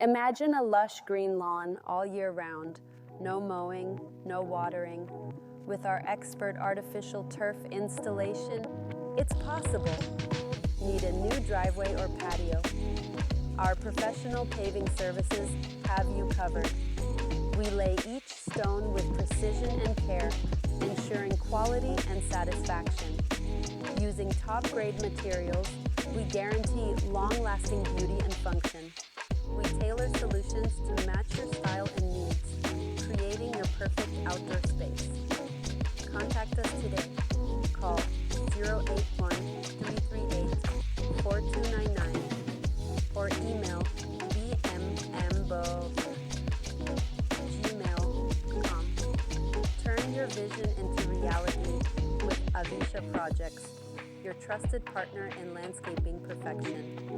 Imagine a lush green lawn all year round, no mowing, no watering. With our expert artificial turf installation, it's possible. Need a new driveway or patio? Our professional paving services have you covered. We lay each stone with precision and care, ensuring quality and satisfaction. Using top-grade materials, we guarantee long-lasting beauty and function. We tailor solutions to match your style and needs, creating your perfect outdoor space. Contact us today. Call 081-338-4299 or email bmmbove@gmail.com. Turn your vision into reality with Avisha Projects, your trusted partner in landscaping perfection.